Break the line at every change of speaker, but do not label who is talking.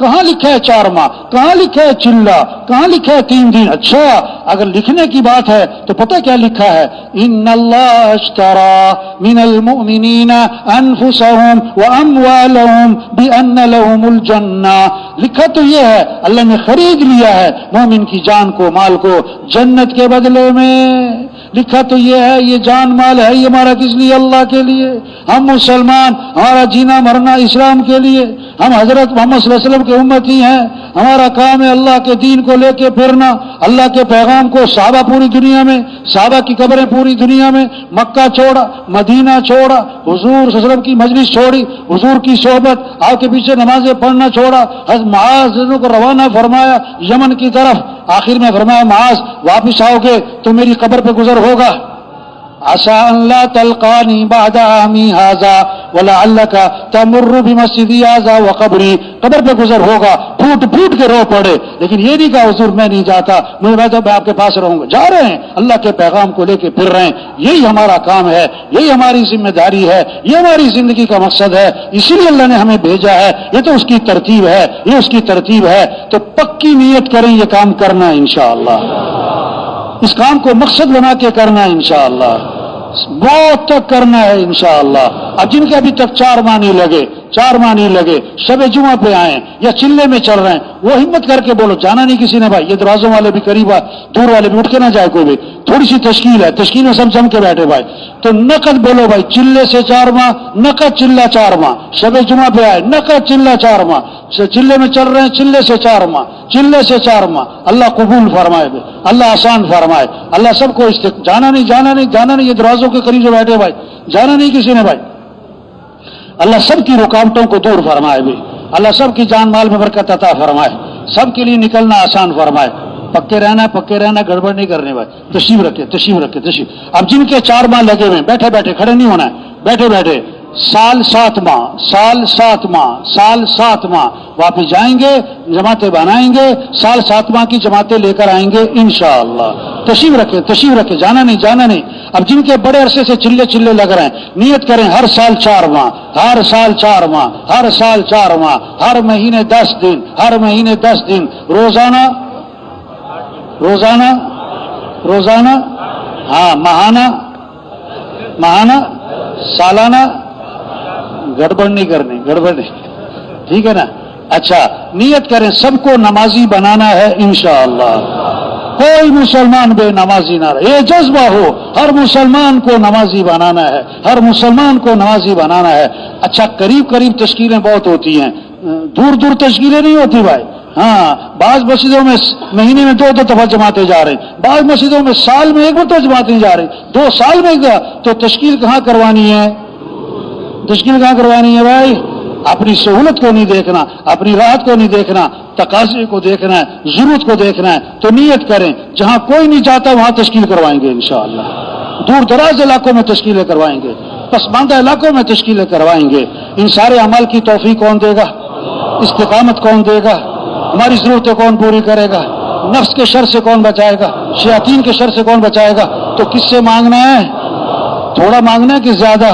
کہاں لکھا ہے 4 ماہ، کہاں لکھا ہے چلہ، کہاں لکھا ہے 3 دن؟ اچھا اگر لکھنے کی بات ہے تو پتہ کیا لکھا ہے؟ ان اللہ اشترى من المؤمنین انفسهم واموالهم بان لهم الجنہ، لکھا تو یہ ہے اللہ نے خرید لیا ہے مومن کی جان کو، مال کو جنت کے بدلے میں، لکھا تو یہ ہے یہ جان مال ہے یہ ہمارا کس لیے؟ اللہ کے لیے۔ ہم مسلمان، ہمارا جینا مرنا اسلام کے لیے، ہم حضرت محمد صلی اللہ علیہ وسلم کے امتی ہیں، ہمارا کام ہے اللہ کے دین کو لے کے پھرنا، اللہ کے پیغام کو۔ صحابہ پوری دنیا میں، صحابہ کی قبریں پوری دنیا میں، مکہ چھوڑا، مدینہ چھوڑا، حضور صلی اللہ علیہ وسلم کی مجلس چھوڑی، حضور کی صحبت، آپ کے پیچھے نمازیں پڑھنا چھوڑا، حضرت معاذ کو روانہ فرمایا یمن کی طرف، آخر میں فرمایا معاذ واپس آؤ گے تو میری قبر پہ گزر ہوگا، عسى ان لا تلقاني بعد عامي هذا ولعلك تمر بمسجدي هذا وقبري، قبر پہ گزر ہوگا، پھوٹ پھوٹ کے رو پڑے، لیکن یہ نہیں کہا حضور میں نہیں جاتا، میں تو آپ کے پاس رہوں گا۔ جا رہے ہیں اللہ کے پیغام کو لے کے پھر رہے ہیں، یہی ہمارا کام ہے، یہی ہماری ذمہ داری ہے، یہ ہماری زندگی کا مقصد ہے، اسی لیے اللہ نے ہمیں بھیجا ہے، یہ تو اس کی ترتیب ہے، یہ اس کی ترتیب ہے۔ تو پکی نیت کریں یہ کام کرنا ہے انشاءاللہ، اس کام کو مقصد بنا کے کرنا ہے انشاءاللہ، موت تک کرنا ہے انشاءاللہ۔ اب جن کے ابھی تک 4 ماہ نہیں لگے، 4 ماہ نہیں لگے، شب جمعہ پہ آئے یا چلے میں چل رہے ہیں، وہ ہمت کر کے بولو، جانا نہیں کسی نے بھائی، یہ دروازوں والے بھی قریب دور والے بھی اٹھ کے نہ جائے کوئی بھی، تھوڑی سی تشکیل ہے، تشکیل میں سب جم کے بیٹھے بھائی، تو نقد بولو بھائی، چلے سے 4 ماہ، نقد چلہ 4 ماہ، شب جمعہ پہ آئے نقد چلہ 4 ماہ، چلے میں چل رہے ہیں، چلے سے 4 ماہ، چلے سے 4 ماہ، اللہ قبول فرمائے، اللہ آسان فرمائے، اللہ سب کو جانا نہیں جانا نہیں جانا نہیں، یہ دروازوں کے قریب جو بیٹھے بھائی، جانا نہیں کسی نے بھائی، اللہ سب کی رکاوٹوں کو دور فرمائے بھی، اللہ سب کی جان مال میں برکت عطا فرمائے، سب کے لیے نکلنا آسان فرمائے، پکے رہنا گڑبڑ نہیں کرنے بھائی، تشریف رکھے۔ اب جن کے 4 ماہ لگے ہوئے، بیٹھے بیٹھے، کھڑے نہیں ہونا ہے، بیٹھے بیٹھے، سال 7 ماہ واپس جائیں گے، جماعتیں بنائیں گے، سال 7 ماہ کی جماعتیں لے کر آئیں گے انشاءاللہ۔ تشریف رکھے، جانا نہیں۔ اب جن کے بڑے عرصے سے چلے لگ رہے ہیں، نیت کریں ہر سال 4 ماہ، ہر سال 4 ماہ، ہر سال 4 ماہ، ہر مہینے 10 دن، ہر مہینے 10 دن، روزانہ، ہاں، ماہانہ، سالانہ، گڑبڑ نہیں، ٹھیک ہے نا؟ اچھا نیت کریں سب کو نمازی بنانا ہے انشاءاللہ، کوئی مسلمان بے نمازی نہ رہے، یہ جذبہ ہو، ہر مسلمان کو نمازی بنانا ہے، ہر مسلمان کو نمازی بنانا ہے۔ اچھا قریب تشکیلیں بہت ہوتی ہیں، دور تشکیلیں نہیں ہوتی بھائی، ہاں بعض مسجدوں میں مہینے میں 2 دفعہ جماعتیں جا رہی، بعض مسجدوں میں سال میں 1 مرتبہ جماعتیں جا رہی، 2 سال میں گیا تو تشکیل کہاں کروانی ہے؟ بھائی اپنی سہولت کو نہیں دیکھنا، اپنی راحت کو نہیں دیکھنا، تقاضے کو دیکھنا ہے، ضرورت کو دیکھنا ہے۔ تو نیت کریں جہاں کوئی نہیں جاتا وہاں تشکیل کروائیں گے انشاءاللہ، دور دراز علاقوں میں تشکیلیں کروائیں گے، پسماندہ علاقوں میں تشکیلیں کروائیں گے۔ ان سارے اعمال کی توفیق کون دے گا؟ استقامت کون دے گا؟ ہماری ضرورتیں کون پوری کرے گا؟ نفس کے شر سے کون بچائے گا؟ شیاطین کے شر سے کون بچائے گا؟ تو کس سے مانگنا ہے؟ تھوڑا مانگنا ہے کہ زیادہ؟